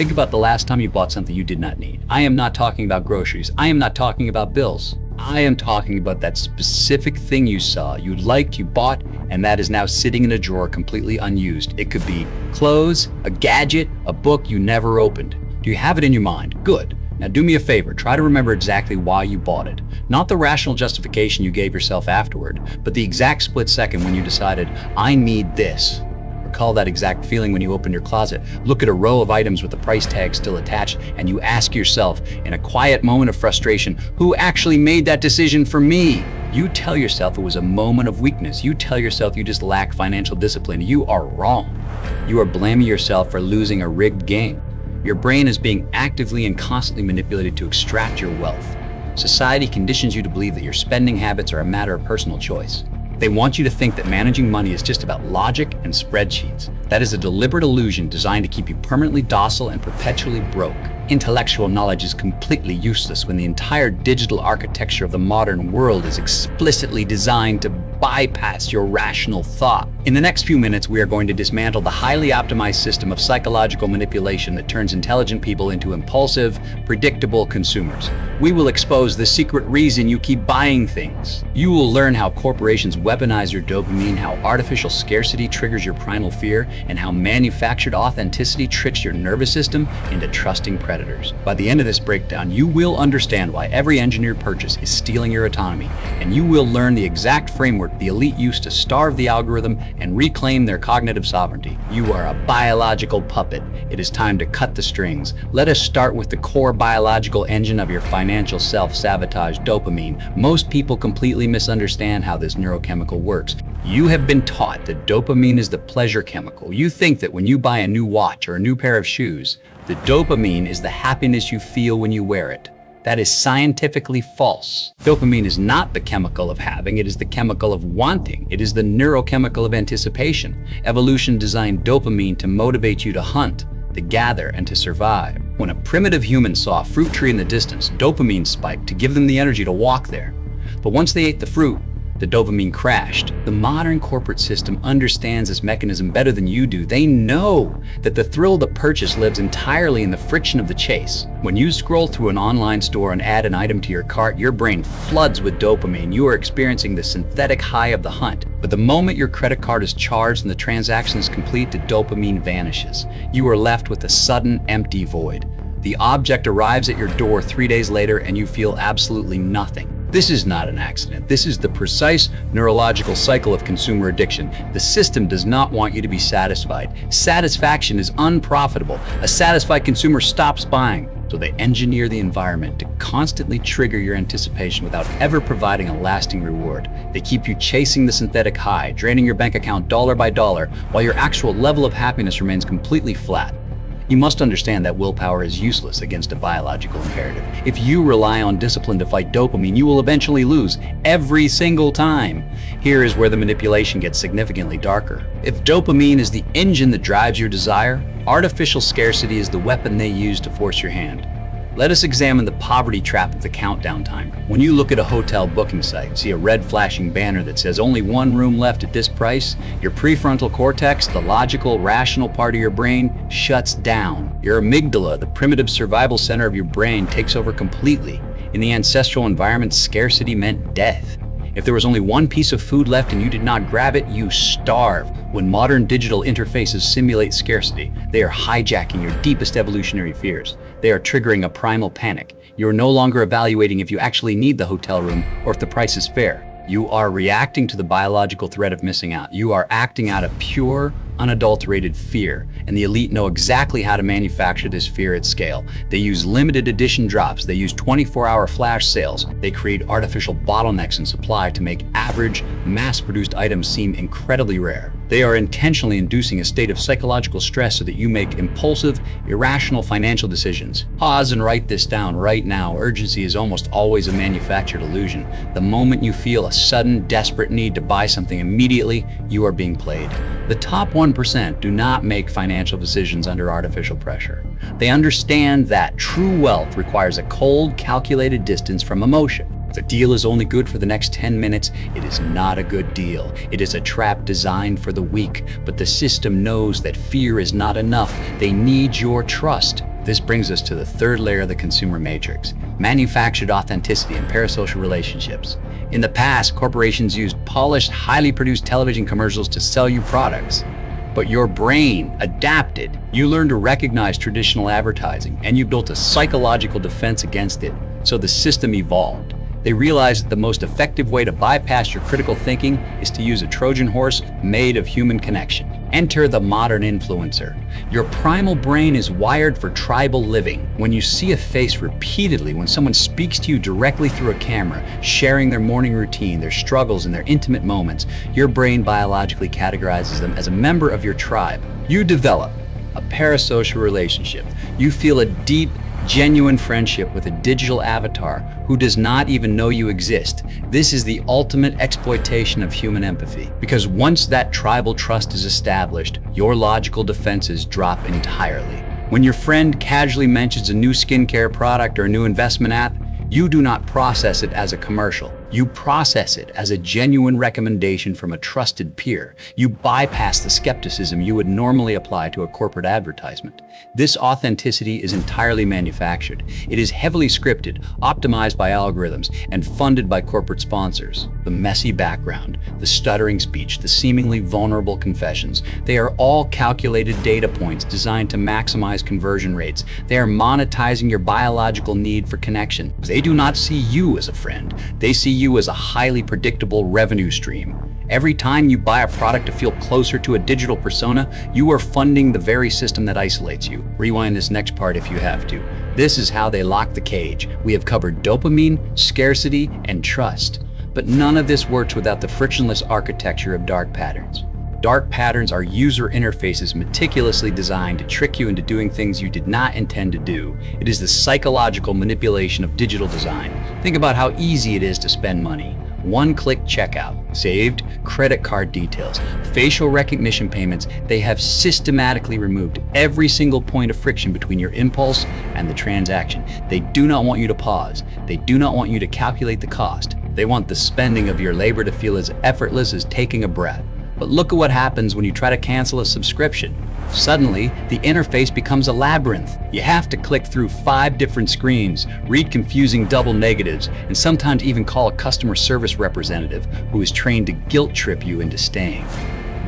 Think about the last time you bought something you did not need. I am not talking about groceries. I am not talking about bills. I am talking about that specific thing you saw, you liked, you bought, and that is now sitting in a drawer completely unused. It could be clothes, a gadget, a book you never opened. Do you have it in your mind? Good. Now do me a favor, try to remember exactly why you bought it. Not the rational justification you gave yourself afterward, but the exact split second when you decided, I need this. Recall that exact feeling when you opened your closet, look at a row of items with the price tag still attached, and you ask yourself, in a quiet moment of frustration, who actually made that decision for me? You tell yourself it was a moment of weakness. You tell yourself you just lack financial discipline. You are wrong. You are blaming yourself for losing a rigged game. Your brain is being actively and constantly manipulated to extract your wealth. Society conditions you to believe that your spending habits are a matter of personal choice. They want you to think that managing money is just about logic and spreadsheets. That is a deliberate illusion designed to keep you permanently docile and perpetually broke. Intellectual knowledge is completely useless when the entire digital architecture of the modern world is explicitly designed to bypass your rational thought. In the next few minutes, we are going to dismantle the highly optimized system of psychological manipulation that turns intelligent people into impulsive, predictable consumers. We will expose the secret reason you keep buying things. You will learn how corporations weaponize your dopamine, how artificial scarcity triggers your primal fear, and how manufactured authenticity tricks your nervous system into trusting predators. By the end of this breakdown, you will understand why every engineered purchase is stealing your autonomy, and you will learn the exact framework the elite used to starve the algorithm and reclaim their cognitive sovereignty. You are a biological puppet. It is time to cut the strings. Let us start with the core biological engine of your financial self-sabotage, dopamine. Most people completely misunderstand how this neurochemical works. You have been taught that dopamine is the pleasure chemical. You think that when you buy a new watch or a new pair of shoes, the dopamine is the happiness you feel when you wear it. That is scientifically false. Dopamine is not the chemical of having, it is the chemical of wanting. It is the neurochemical of anticipation. Evolution designed dopamine to motivate you to hunt, to gather, and to survive. When a primitive human saw a fruit tree in the distance, dopamine spiked to give them the energy to walk there. But once they ate the fruit, the dopamine crashed. The modern corporate system understands this mechanism better than you do. They know that the thrill of the purchase lives entirely in the friction of the chase. When you scroll through an online store and add an item to your cart, your brain floods with dopamine. You are experiencing the synthetic high of the hunt. But the moment your credit card is charged and the transaction is complete, the dopamine vanishes. You are left with a sudden empty void. The object arrives at your door 3 days later and you feel absolutely nothing. This is not an accident. This is the precise neurological cycle of consumer addiction. The system does not want you to be satisfied. Satisfaction is unprofitable. A satisfied consumer stops buying. So they engineer the environment to constantly trigger your anticipation without ever providing a lasting reward. They keep you chasing the synthetic high, draining your bank account dollar by dollar, while your actual level of happiness remains completely flat. You must understand that willpower is useless against a biological imperative. If you rely on discipline to fight dopamine, you will eventually lose every single time. Here is where the manipulation gets significantly darker. If dopamine is the engine that drives your desire, artificial scarcity is the weapon they use to force your hand. Let us examine the poverty trap of the countdown timer. When you look at a hotel booking site and see a red flashing banner that says only one room left at this price, your prefrontal cortex, the logical, rational part of your brain, shuts down. Your amygdala, the primitive survival center of your brain, takes over completely. In the ancestral environment, scarcity meant death. If there was only one piece of food left and you did not grab it, you starve. When modern digital interfaces simulate scarcity, they are hijacking your deepest evolutionary fears. They are triggering a primal panic. You are no longer evaluating if you actually need the hotel room or if the price is fair. You are reacting to the biological threat of missing out. You are acting out of pure, unadulterated fear, and the elite know exactly how to manufacture this fear at scale. They use limited edition drops. They use 24-hour flash sales. They create artificial bottlenecks in supply to make average, mass-produced items seem incredibly rare. They are intentionally inducing a state of psychological stress so that you make impulsive, irrational financial decisions. Pause and write this down right now. Urgency is almost always a manufactured illusion. The moment you feel a sudden, desperate need to buy something immediately, you are being played. The top 1% do not make financial decisions under artificial pressure. They understand that true wealth requires a cold, calculated distance from emotion. If a deal is only good for the next 10 minutes, it is not a good deal. It is a trap designed for the weak, but the system knows that fear is not enough. They need your trust. This brings us to the third layer of the consumer matrix: manufactured authenticity and parasocial relationships. In the past, corporations used polished, highly produced television commercials to sell you products. But your brain adapted. You learned to recognize traditional advertising, and you built a psychological defense against it. So the system evolved. They realized that the most effective way to bypass your critical thinking is to use a Trojan horse made of human connection. Enter the modern influencer. Your primal brain is wired for tribal living. When you see a face repeatedly, when someone speaks to you directly through a camera, sharing their morning routine, their struggles, and their intimate moments, your brain biologically categorizes them as a member of your tribe. You develop a parasocial relationship. You feel a deep, genuine friendship with a digital avatar who does not even know you exist. This is the ultimate exploitation of human empathy, because once that tribal trust is established, your logical defenses drop entirely. When your friend casually mentions a new skincare product or a new investment app, you do not process it as a commercial. You process it as a genuine recommendation from a trusted peer. You bypass the skepticism you would normally apply to a corporate advertisement. This authenticity is entirely manufactured. It is heavily scripted, optimized by algorithms, and funded by corporate sponsors. The messy background, the stuttering speech, the seemingly vulnerable confessions, they are all calculated data points designed to maximize conversion rates. They are monetizing your biological need for connection. They do not see you as a friend. They see you as a highly predictable revenue stream. Every time you buy a product to feel closer to a digital persona, you are funding the very system that isolates you. Rewind this next part if you have to. This is how they lock the cage. We have covered dopamine, scarcity, and trust. But none of this works without the frictionless architecture of dark patterns. Dark patterns are user interfaces meticulously designed to trick you into doing things you did not intend to do. It is the psychological manipulation of digital design. Think about how easy it is to spend money. One-click checkout, saved credit card details, facial recognition payments. They have systematically removed every single point of friction between your impulse and the transaction. They do not want you to pause. They do not want you to calculate the cost. They want the spending of your labor to feel as effortless as taking a breath. But look at what happens when you try to cancel a subscription. Suddenly, the interface becomes a labyrinth. You have to click through 5 different screens, read confusing double negatives, and sometimes even call a customer service representative who is trained to guilt trip you into staying.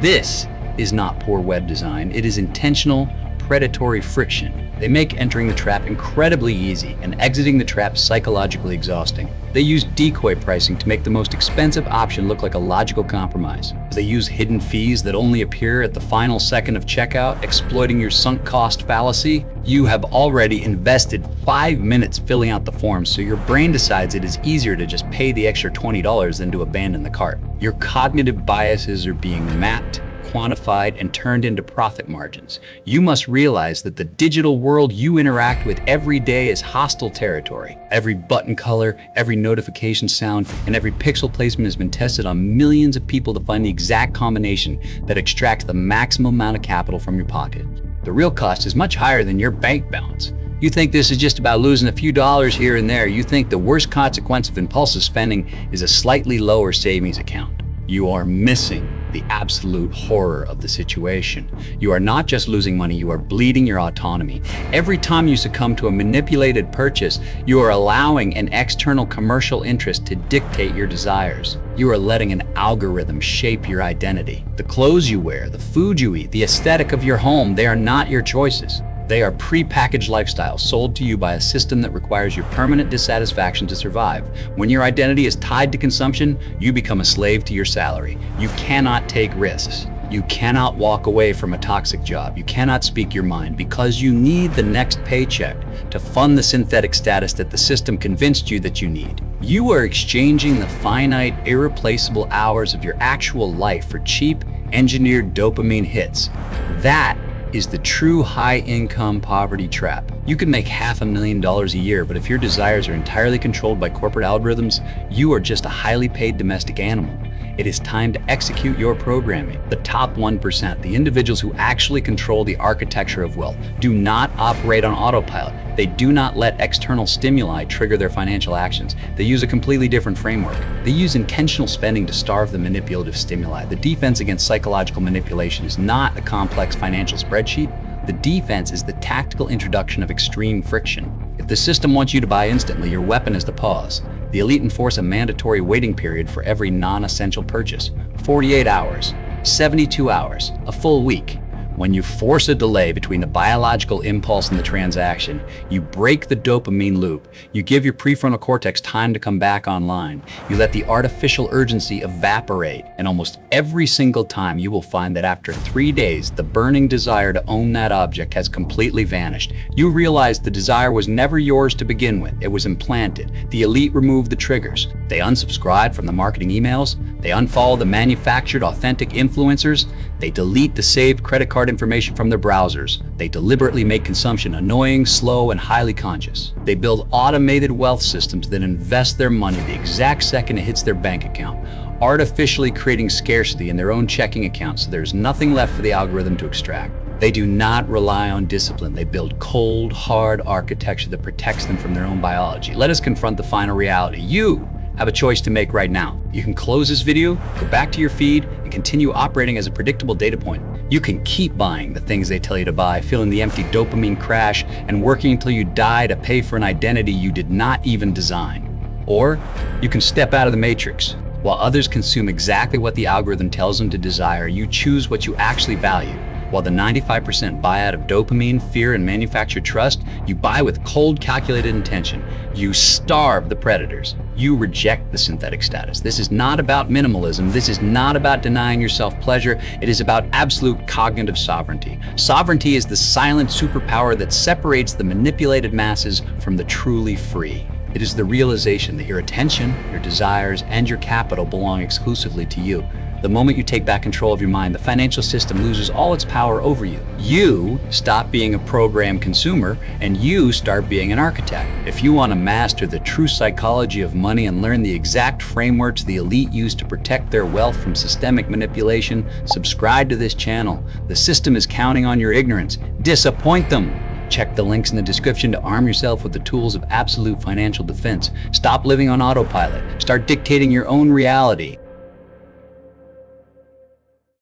This is not poor web design. It is intentional, predatory friction. They make entering the trap incredibly easy and exiting the trap psychologically exhausting. They use decoy pricing to make the most expensive option look like a logical compromise. They use hidden fees that only appear at the final second of checkout, exploiting your sunk cost fallacy. You have already invested 5 minutes filling out the form, so your brain decides it is easier to just pay the extra $20 than to abandon the cart. Your cognitive biases are being mapped, quantified, and turned into profit margins. You must realize that the digital world you interact with every day is hostile territory. Every button color, every notification sound, and every pixel placement has been tested on millions of people to find the exact combination that extracts the maximum amount of capital from your pocket. The real cost is much higher than your bank balance. You think this is just about losing a few dollars here and there. You think the worst consequence of impulsive spending is a slightly lower savings account. You are missing the absolute horror of the situation. You are not just losing money, you are bleeding your autonomy. Every time you succumb to a manipulated purchase, you are allowing an external commercial interest to dictate your desires. You are letting an algorithm shape your identity. The clothes you wear, the food you eat, the aesthetic of your home, they are not your choices. They are pre-packaged lifestyles sold to you by a system that requires your permanent dissatisfaction to survive. When your identity is tied to consumption, you become a slave to your salary. You cannot take risks. You cannot walk away from a toxic job. You cannot speak your mind because you need the next paycheck to fund the synthetic status that the system convinced you that you need. You are exchanging the finite, irreplaceable hours of your actual life for cheap, engineered dopamine hits. That is the true high-income poverty trap. You can make $500,000 a year, but if your desires are entirely controlled by corporate algorithms, you are just a highly paid domestic animal. It is time to execute your programming. The top 1%, the individuals who actually control the architecture of wealth, do not operate on autopilot. They do not let external stimuli trigger their financial actions. They use a completely different framework. They use intentional spending to starve the manipulative stimuli. The defense against psychological manipulation is not a complex financial spreadsheet. The defense is the tactical introduction of extreme friction. If the system wants you to buy instantly, your weapon is the pause. The elite enforce a mandatory waiting period for every non-essential purchase. 48 hours, 72 hours, a full week. When you force a delay between the biological impulse and the transaction, you break the dopamine loop. You give your prefrontal cortex time to come back online. You let the artificial urgency evaporate. And almost every single time you will find that after 3 days, the burning desire to own that object has completely vanished. You realize the desire was never yours to begin with. It was implanted. The elite removed the triggers. They unsubscribe from the marketing emails. They unfollow the manufactured authentic influencers. They delete the saved credit card information from their browsers. They deliberately make consumption annoying, slow, and highly conscious. They build automated wealth systems that invest their money the exact second it hits their bank account, artificially creating scarcity in their own checking account so there's nothing left for the algorithm to extract. They do not rely on discipline. They build cold, hard architecture that protects them from their own biology. Let us confront the final reality. You have a choice to make right now. You can close this video, go back to your feed, and continue operating as a predictable data point. You can keep buying the things they tell you to buy, feeling the empty dopamine crash, and working until you die to pay for an identity you did not even design. Or you can step out of the matrix. While others consume exactly what the algorithm tells them to desire, you choose what you actually value. While the 95% buy out of dopamine, fear, and manufactured trust, you buy with cold, calculated intention. You starve the predators. You reject the synthetic status. This is not about minimalism. This is not about denying yourself pleasure. It is about absolute cognitive sovereignty. Sovereignty is the silent superpower that separates the manipulated masses from the truly free. It is the realization that your attention, your desires, and your capital belong exclusively to you. The moment you take back control of your mind, the financial system loses all its power over you. You stop being a programmed consumer, and you start being an architect. If you want to master the true psychology of money and learn the exact frameworks the elite use to protect their wealth from systemic manipulation, subscribe to this channel. The system is counting on your ignorance. Disappoint them. Check the links in the description to arm yourself with the tools of absolute financial defense. Stop living on autopilot. Start dictating your own reality.